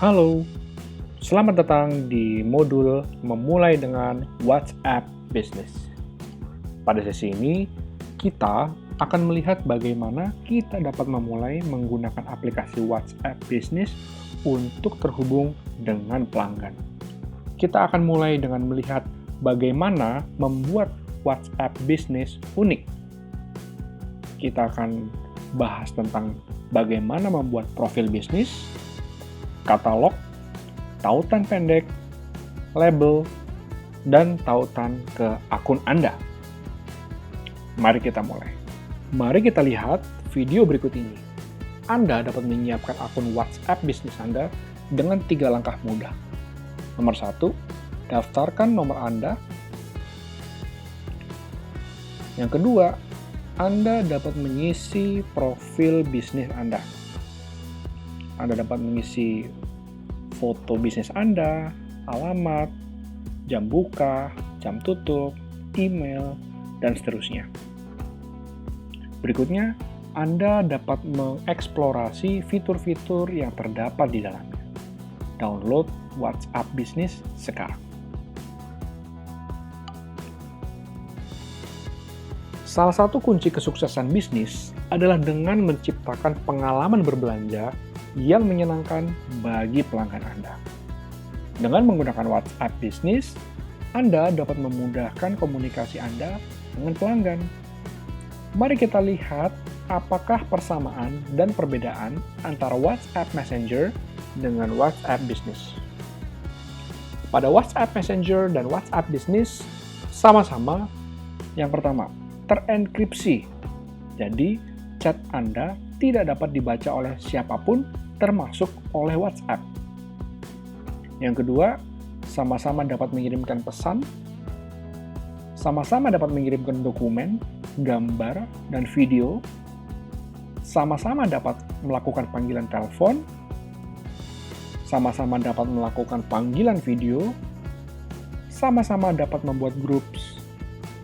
Halo, selamat datang di modul memulai dengan WhatsApp Business. Pada sesi ini, kita akan melihat bagaimana kita dapat memulai menggunakan aplikasi WhatsApp Business untuk terhubung dengan pelanggan. Kita akan mulai dengan melihat bagaimana membuat WhatsApp Business unik. Kita akan bahas tentang bagaimana membuat profil bisnis, katalog, tautan pendek, label, dan tautan ke akun Anda. Mari kita mulai. Mari kita lihat video berikut ini. Anda dapat menyiapkan akun WhatsApp bisnis Anda dengan 3 langkah mudah. Nomor 1, daftarkan nomor Anda. Yang kedua, Anda dapat mengisi profil bisnis Anda. Anda dapat mengisi foto bisnis Anda, alamat, jam buka, jam tutup, email, dan seterusnya. Berikutnya, Anda dapat mengeksplorasi fitur-fitur yang terdapat di dalamnya. Download WhatsApp Business sekarang. Salah satu kunci kesuksesan bisnis adalah dengan menciptakan pengalaman berbelanja yang menyenangkan bagi pelanggan Anda. Dengan menggunakan WhatsApp Business, Anda dapat memudahkan komunikasi Anda dengan pelanggan. Mari kita lihat apakah persamaan dan perbedaan antara WhatsApp Messenger dengan WhatsApp Business. Pada WhatsApp Messenger dan WhatsApp Business, sama-sama yang pertama, terenkripsi. Jadi, chat Anda tidak dapat dibaca oleh siapapun, termasuk oleh WhatsApp. Yang kedua, sama-sama dapat mengirimkan pesan, sama-sama dapat mengirimkan dokumen, gambar, dan video, sama-sama dapat melakukan panggilan telepon, sama-sama dapat melakukan panggilan video, sama-sama dapat membuat groups,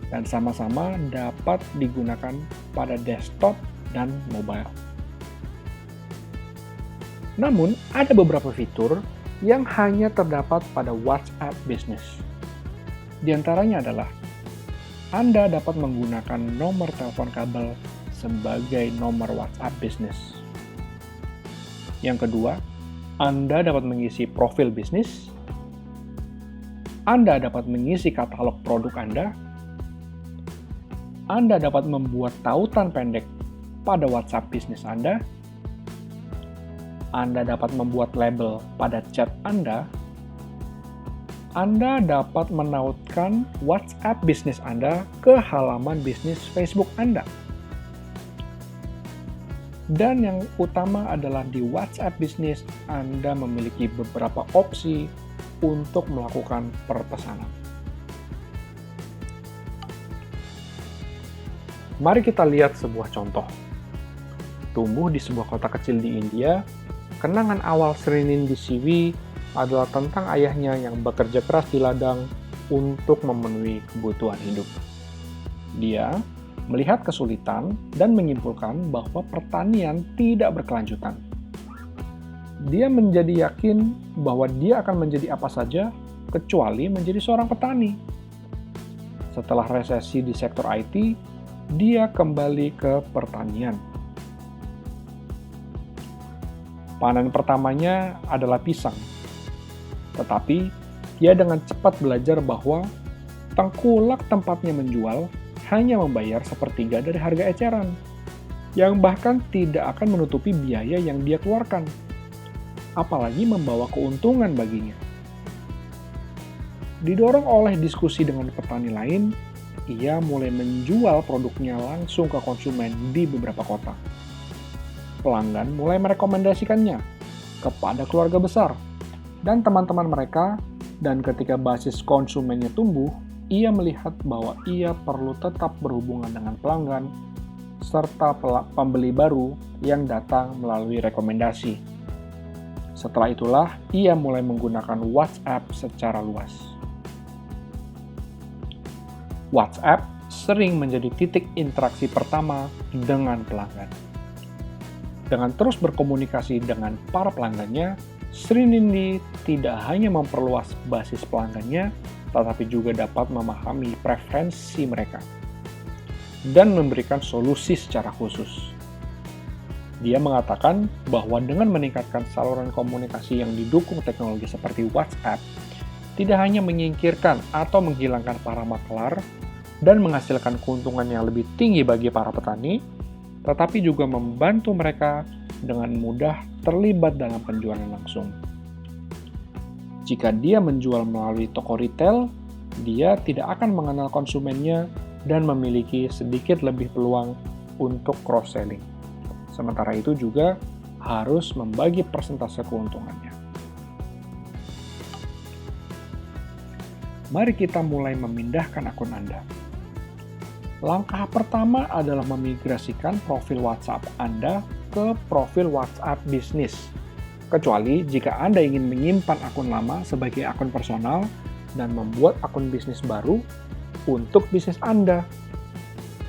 dan sama-sama dapat digunakan pada desktop dan mobile. Namun, ada beberapa fitur yang hanya terdapat pada WhatsApp Business. Di antaranya adalah, Anda dapat menggunakan nomor telepon kabel sebagai nomor WhatsApp Business. Yang kedua, Anda dapat mengisi profil bisnis, Anda dapat mengisi katalog produk Anda dapat membuat tautan pendek pada WhatsApp bisnis Anda dapat membuat label pada chat Anda dapat menautkan WhatsApp bisnis Anda ke halaman bisnis Facebook Anda. Dan yang utama adalah di WhatsApp Business, Anda memiliki beberapa opsi untuk melakukan perpesanan. Mari kita lihat sebuah contoh. Tumbuh di sebuah kota kecil di India, kenangan awal Srinin di CV adalah tentang ayahnya yang bekerja keras di ladang untuk memenuhi kebutuhan hidup. Dia melihat kesulitan dan menyimpulkan bahwa pertanian tidak berkelanjutan. Dia menjadi yakin bahwa dia akan menjadi apa saja kecuali menjadi seorang petani. Setelah resesi di sektor IT, dia kembali ke pertanian. Panen pertamanya adalah pisang. Tetapi, dia dengan cepat belajar bahwa tengkulak tempatnya menjual hanya membayar sepertiga dari harga eceran, yang bahkan tidak akan menutupi biaya yang dia keluarkan, apalagi membawa keuntungan baginya. Didorong oleh diskusi dengan petani lain, ia mulai menjual produknya langsung ke konsumen di beberapa kota. Pelanggan mulai merekomendasikannya kepada keluarga besar dan teman-teman mereka, dan ketika basis konsumennya tumbuh, ia melihat bahwa ia perlu tetap berhubungan dengan pelanggan serta pembeli baru yang datang melalui rekomendasi. Setelah itulah, ia mulai menggunakan WhatsApp secara luas. WhatsApp sering menjadi titik interaksi pertama dengan pelanggan. Dengan terus berkomunikasi dengan para pelanggannya, Srinindi tidak hanya memperluas basis pelanggannya, tetapi juga dapat memahami preferensi mereka dan memberikan solusi secara khusus. Dia mengatakan bahwa dengan meningkatkan saluran komunikasi yang didukung teknologi seperti WhatsApp, tidak hanya menyingkirkan atau menghilangkan para maklar dan menghasilkan keuntungan yang lebih tinggi bagi para petani, tetapi juga membantu mereka dengan mudah terlibat dalam penjualan langsung. Jika dia menjual melalui toko retail, dia tidak akan mengenal konsumennya dan memiliki sedikit lebih peluang untuk cross-selling. Sementara itu juga harus membagi persentase keuntungannya. Mari kita mulai memindahkan akun Anda. Langkah pertama adalah memigrasikan profil WhatsApp Anda ke profil WhatsApp bisnis. Kecuali jika Anda ingin menyimpan akun lama sebagai akun personal dan membuat akun bisnis baru untuk bisnis Anda.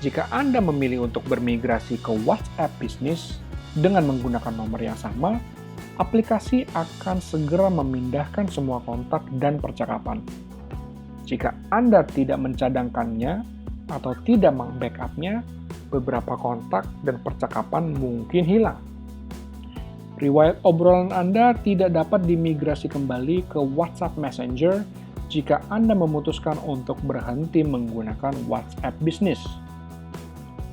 Jika Anda memilih untuk bermigrasi ke WhatsApp bisnis dengan menggunakan nomor yang sama, aplikasi akan segera memindahkan semua kontak dan percakapan. Jika Anda tidak mencadangkannya atau tidak meng-backupnya, beberapa kontak dan percakapan mungkin hilang. Riwayat obrolan Anda tidak dapat dimigrasi kembali ke WhatsApp Messenger jika Anda memutuskan untuk berhenti menggunakan WhatsApp bisnis.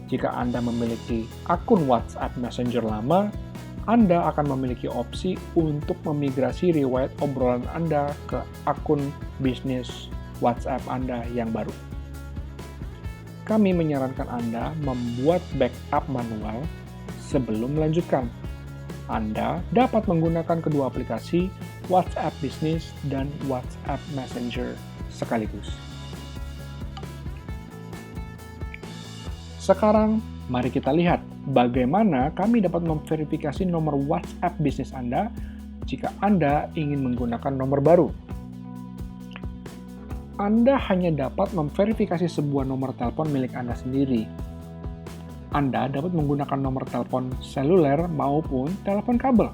Jika Anda memiliki akun WhatsApp Messenger lama, Anda akan memiliki opsi untuk memigrasi riwayat obrolan Anda ke akun bisnis WhatsApp Anda yang baru. Kami menyarankan Anda membuat backup manual sebelum melanjutkan. Anda dapat menggunakan kedua aplikasi WhatsApp Business dan WhatsApp Messenger sekaligus. Sekarang, mari kita lihat bagaimana kami dapat memverifikasi nomor WhatsApp bisnis Anda jika Anda ingin menggunakan nomor baru. Anda hanya dapat memverifikasi sebuah nomor telepon milik Anda sendiri. Anda dapat menggunakan nomor telepon seluler maupun telepon kabel.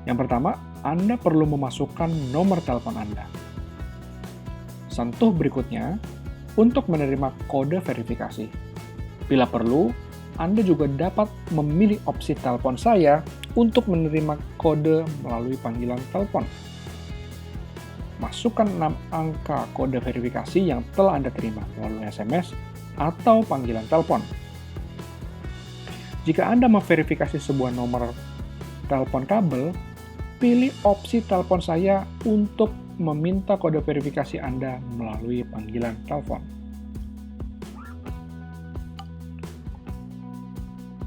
Yang pertama, Anda perlu memasukkan nomor telepon Anda. Sentuh berikutnya untuk menerima kode verifikasi. Bila perlu, Anda juga dapat memilih opsi telepon saya untuk menerima kode melalui panggilan telepon. Masukkan 6 angka kode verifikasi yang telah Anda terima melalui SMS atau panggilan telepon. Jika Anda memverifikasi sebuah nomor telepon kabel, pilih opsi telepon saya untuk meminta kode verifikasi Anda melalui panggilan telepon.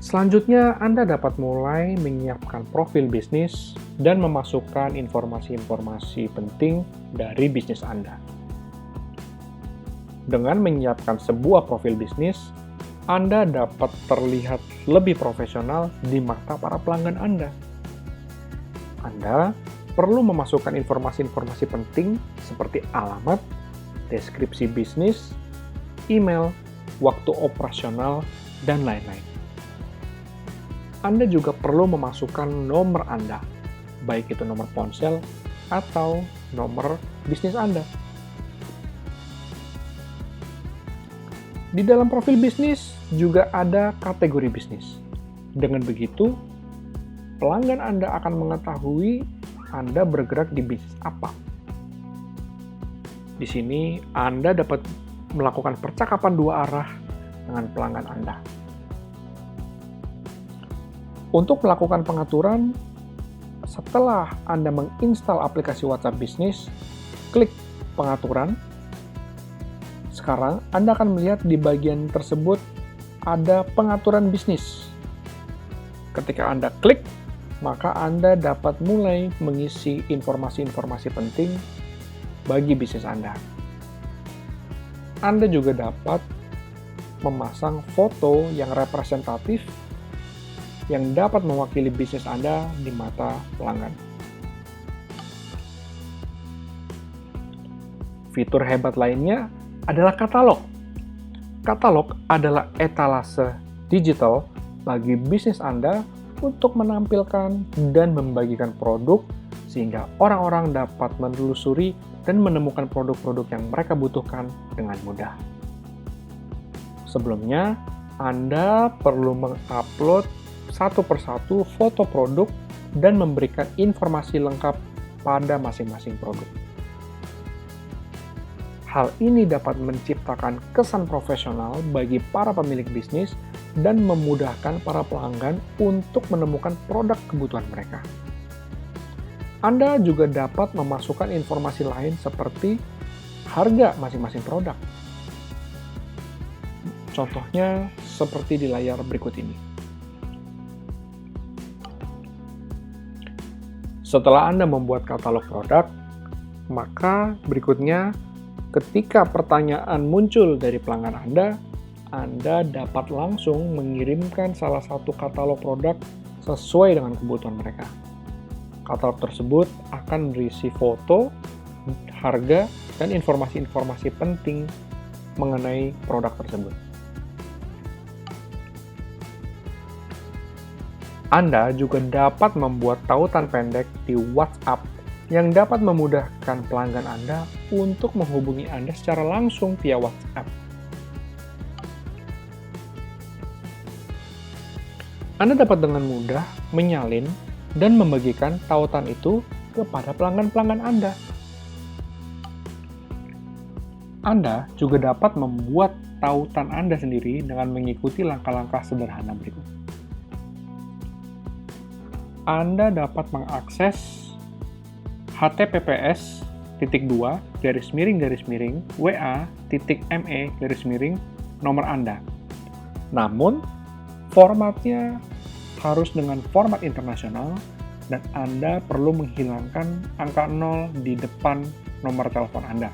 Selanjutnya, Anda dapat mulai menyiapkan profil bisnis dan memasukkan informasi-informasi penting dari bisnis Anda. Dengan menyiapkan sebuah profil bisnis, Anda dapat terlihat lebih profesional di mata para pelanggan Anda. Anda perlu memasukkan informasi-informasi penting seperti alamat, deskripsi bisnis, email, waktu operasional, dan lain-lain. Anda juga perlu memasukkan nomor Anda, baik itu nomor ponsel atau nomor bisnis Anda. Di dalam profil bisnis juga ada kategori bisnis. Dengan begitu, pelanggan Anda akan mengetahui Anda bergerak di bisnis apa. Di sini, Anda dapat melakukan percakapan dua arah dengan pelanggan Anda. Untuk melakukan pengaturan, setelah Anda menginstal aplikasi WhatsApp Business, klik pengaturan. Sekarang, Anda akan melihat di bagian tersebut ada pengaturan bisnis. Ketika Anda klik, maka Anda dapat mulai mengisi informasi-informasi penting bagi bisnis Anda. Anda juga dapat memasang foto yang representatif yang dapat mewakili bisnis Anda di mata pelanggan. Fitur hebat lainnya adalah katalog. Katalog adalah etalase digital bagi bisnis Anda untuk menampilkan dan membagikan produk sehingga orang-orang dapat menelusuri dan menemukan produk-produk yang mereka butuhkan dengan mudah. Sebelumnya, Anda perlu mengupload satu persatu foto produk dan memberikan informasi lengkap pada masing-masing produk. Hal ini dapat menciptakan kesan profesional bagi para pemilik bisnis dan memudahkan para pelanggan untuk menemukan produk kebutuhan mereka. Anda juga dapat memasukkan informasi lain seperti harga masing-masing produk. Contohnya seperti di layar berikut ini. Setelah Anda membuat katalog produk, maka berikutnya ketika pertanyaan muncul dari pelanggan Anda dapat langsung mengirimkan salah satu katalog produk sesuai dengan kebutuhan mereka. Katalog tersebut akan berisi foto, harga, dan informasi-informasi penting mengenai produk tersebut. Anda juga dapat membuat tautan pendek di WhatsApp yang dapat memudahkan pelanggan Anda untuk menghubungi Anda secara langsung via WhatsApp. Anda dapat dengan mudah menyalin dan membagikan tautan itu kepada pelanggan-pelanggan Anda. Anda juga dapat membuat tautan Anda sendiri dengan mengikuti langkah-langkah sederhana berikut. Anda dapat mengakses https://wa.me/nomor Anda. Namun, formatnya harus dengan format internasional dan Anda perlu menghilangkan angka 0 di depan nomor telepon Anda.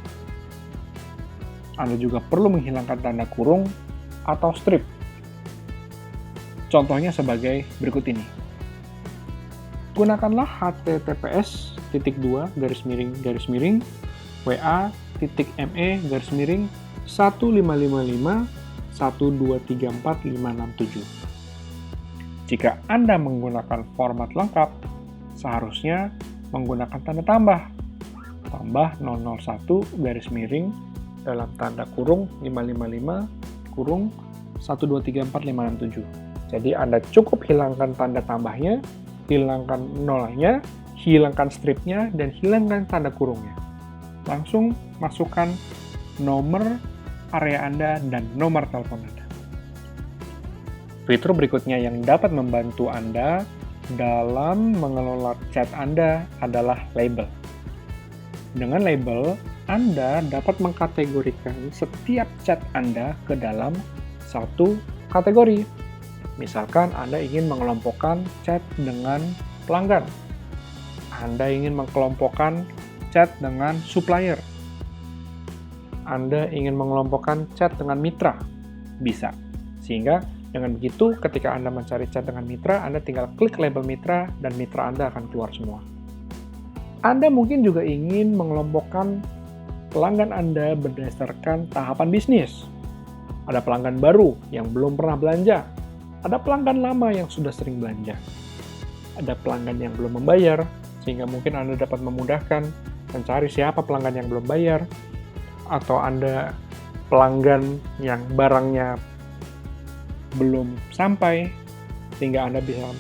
Anda juga perlu menghilangkan tanda kurung atau strip. Contohnya sebagai berikut ini. Gunakanlah https://wa.me/1555123457. Jika Anda menggunakan format lengkap, seharusnya menggunakan tanda tambah 001-555-555-123457. Jadi Anda cukup hilangkan tanda tambahnya, hilangkan nolnya, hilangkan stripnya, dan hilangkan tanda kurungnya. Langsung masukkan nomor area Anda dan nomor telepon Anda. Fitur berikutnya yang dapat membantu Anda dalam mengelola chat Anda adalah label. Dengan label, Anda dapat mengkategorikan setiap chat Anda ke dalam satu kategori. Misalkan Anda ingin mengelompokkan chat dengan pelanggan. Anda ingin mengelompokkan chat dengan supplier. Anda ingin mengelompokkan chat dengan mitra. Bisa. Sehingga dengan begitu, ketika Anda mencari chat dengan mitra, Anda tinggal klik label mitra dan mitra Anda akan keluar semua. Anda mungkin juga ingin mengelompokkan pelanggan Anda berdasarkan tahapan bisnis. Ada pelanggan baru yang belum pernah belanja. Ada pelanggan lama yang sudah sering belanja. Ada pelanggan yang belum membayar, sehingga mungkin Anda dapat memudahkan mencari siapa pelanggan yang belum bayar. Atau Anda pelanggan yang barangnya belum sampai, sehingga Anda bisa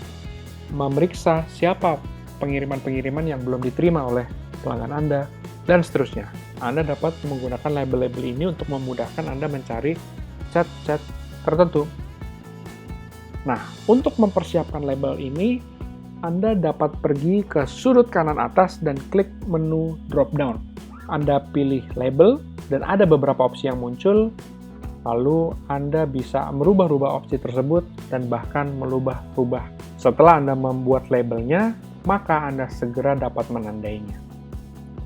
memeriksa siapa pengiriman-pengiriman yang belum diterima oleh pelanggan Anda, dan seterusnya. Anda dapat menggunakan label-label ini untuk memudahkan Anda mencari chat-chat tertentu. Nah, untuk mempersiapkan label ini, Anda dapat pergi ke sudut kanan atas dan klik menu drop-down. Anda pilih label, dan ada beberapa opsi yang muncul. Lalu Anda bisa merubah-rubah opsi tersebut dan bahkan merubah-rubah. Setelah Anda membuat labelnya, maka Anda segera dapat menandainya.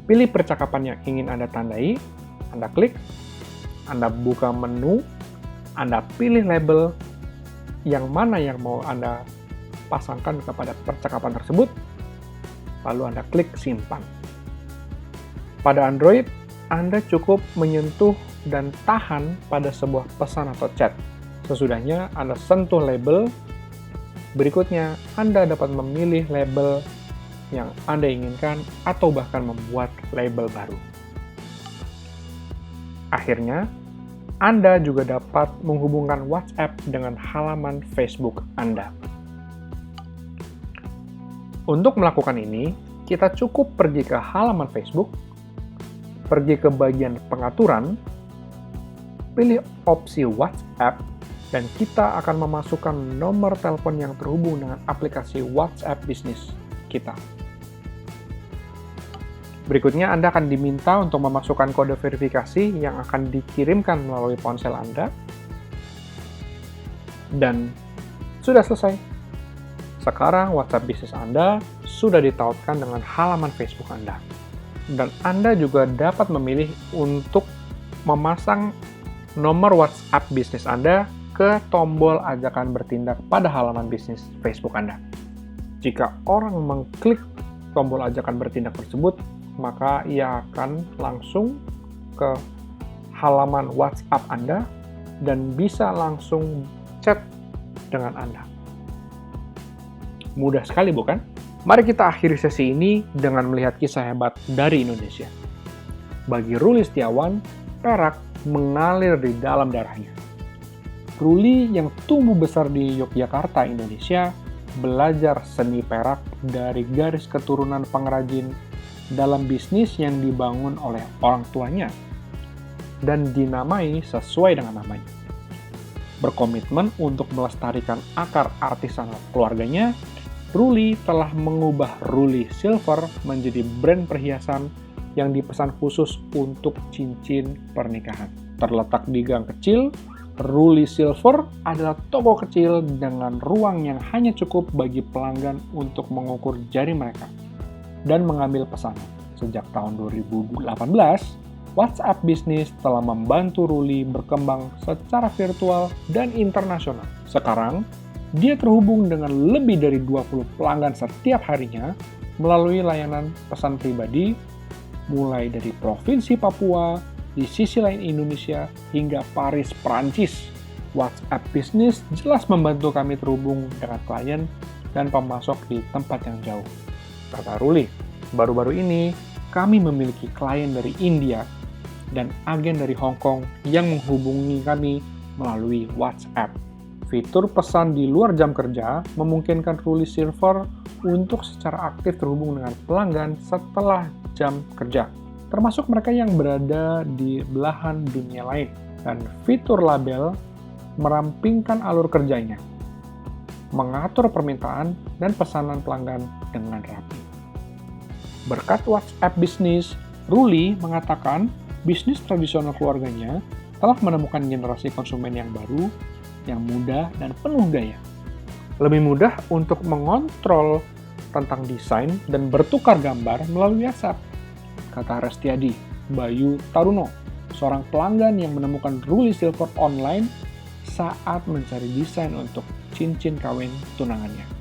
Pilih percakapan yang ingin Anda tandai, Anda klik, Anda buka menu, Anda pilih label yang mana yang mau Anda pasangkan kepada percakapan tersebut, lalu Anda klik simpan. Pada Android, Anda cukup menyentuh dan tahan pada sebuah pesan atau chat. Sesudahnya Anda sentuh label, Berikutnya, Anda dapat memilih label yang Anda inginkan atau bahkan membuat label baru. Akhirnya, Anda juga dapat menghubungkan WhatsApp dengan halaman Facebook Anda. Untuk melakukan ini, kita cukup pergi ke halaman Facebook, pergi ke bagian pengaturan, pilih opsi WhatsApp, dan kita akan memasukkan nomor telepon yang terhubung dengan aplikasi WhatsApp bisnis kita. Berikutnya, Anda akan diminta untuk memasukkan kode verifikasi yang akan dikirimkan melalui ponsel Anda. Dan sudah selesai. Sekarang WhatsApp bisnis Anda sudah ditautkan dengan halaman Facebook Anda. Dan Anda juga dapat memilih untuk memasang nomor WhatsApp bisnis Anda ke tombol ajakan bertindak pada halaman bisnis Facebook Anda. Jika orang mengklik tombol ajakan bertindak tersebut, maka ia akan langsung ke halaman WhatsApp Anda dan bisa langsung chat dengan Anda. Mudah sekali, bukan? Mari kita akhiri sesi ini dengan melihat kisah hebat dari Indonesia. Bagi Ruli Setiawan, perak mengalir di dalam darahnya. Ruli yang tumbuh besar di Yogyakarta, Indonesia, belajar seni perak dari garis keturunan pengrajin dalam bisnis yang dibangun oleh orang tuanya dan dinamai sesuai dengan namanya. Berkomitmen untuk melestarikan akar artisanal keluarganya, Ruli telah mengubah Ruli Silver menjadi brand perhiasan yang dipesan khusus untuk cincin pernikahan. Terletak di gang kecil, Ruli Silver adalah toko kecil dengan ruang yang hanya cukup bagi pelanggan untuk mengukur jari mereka dan mengambil pesanan. Sejak tahun 2018, WhatsApp Business telah membantu Ruli berkembang secara virtual dan internasional. Sekarang, dia terhubung dengan lebih dari 20 pelanggan setiap harinya melalui layanan pesan pribadi, mulai dari Provinsi Papua, di sisi lain Indonesia, hingga Paris, Prancis. WhatsApp Business jelas membantu kami terhubung dengan klien dan pemasok di tempat yang jauh. Kata Ruli, baru-baru ini kami memiliki klien dari India dan agen dari Hong Kong yang menghubungi kami melalui WhatsApp. Fitur pesan di luar jam kerja memungkinkan Ruli Silver untuk secara aktif terhubung dengan pelanggan setelah jam kerja, termasuk mereka yang berada di belahan dunia lain. Dan fitur label merampingkan alur kerjanya, mengatur permintaan dan pesanan pelanggan dengan rapi. Berkat WhatsApp Business, Ruli mengatakan bisnis tradisional keluarganya telah menemukan generasi konsumen yang baru, yang mudah dan penuh gaya. Lebih mudah untuk mengontrol tentang desain dan bertukar gambar melalui WhatsApp, kata Restiadi Bayu Taruno, seorang pelanggan yang menemukan Ruli Silver online saat mencari desain untuk cincin kawin tunangannya.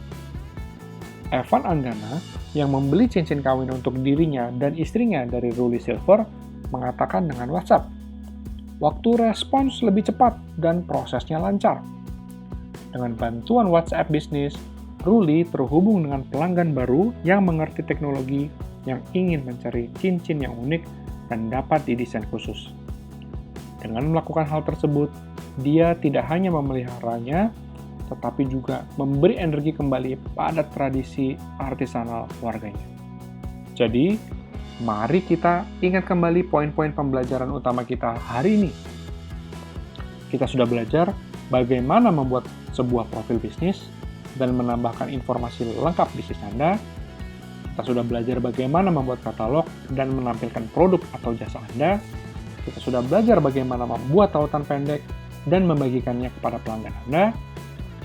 Evan Anggana, yang membeli cincin kawin untuk dirinya dan istrinya dari Ruli Silver, mengatakan dengan WhatsApp, waktu respons lebih cepat dan prosesnya lancar. Dengan bantuan WhatsApp Business, Ruli terhubung dengan pelanggan baru yang mengerti teknologi, yang ingin mencari cincin yang unik dan dapat didesain khusus. Dengan melakukan hal tersebut, dia tidak hanya memeliharanya, tetapi juga memberi energi kembali pada tradisi artisanal keluarganya. Jadi, mari kita ingat kembali poin-poin pembelajaran utama kita hari ini. Kita sudah belajar bagaimana membuat sebuah profil bisnis dan menambahkan informasi lengkap bisnis Anda. Kita sudah belajar bagaimana membuat katalog dan menampilkan produk atau jasa Anda. Kita sudah belajar bagaimana membuat tautan pendek dan membagikannya kepada pelanggan Anda.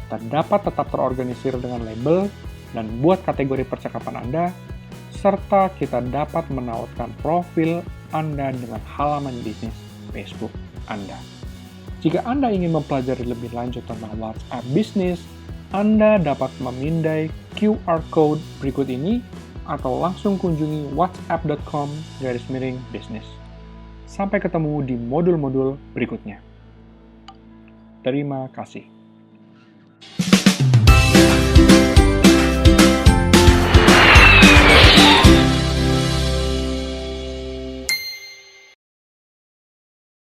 Kita dapat tetap terorganisir dengan label dan buat kategori percakapan Anda, serta kita dapat menautkan profil Anda dengan halaman bisnis Facebook Anda. Jika Anda ingin mempelajari lebih lanjut tentang WhatsApp Business, Anda dapat memindai QR Code berikut ini atau langsung kunjungi whatsapp.com/business. Sampai ketemu di modul-modul berikutnya. Terima kasih.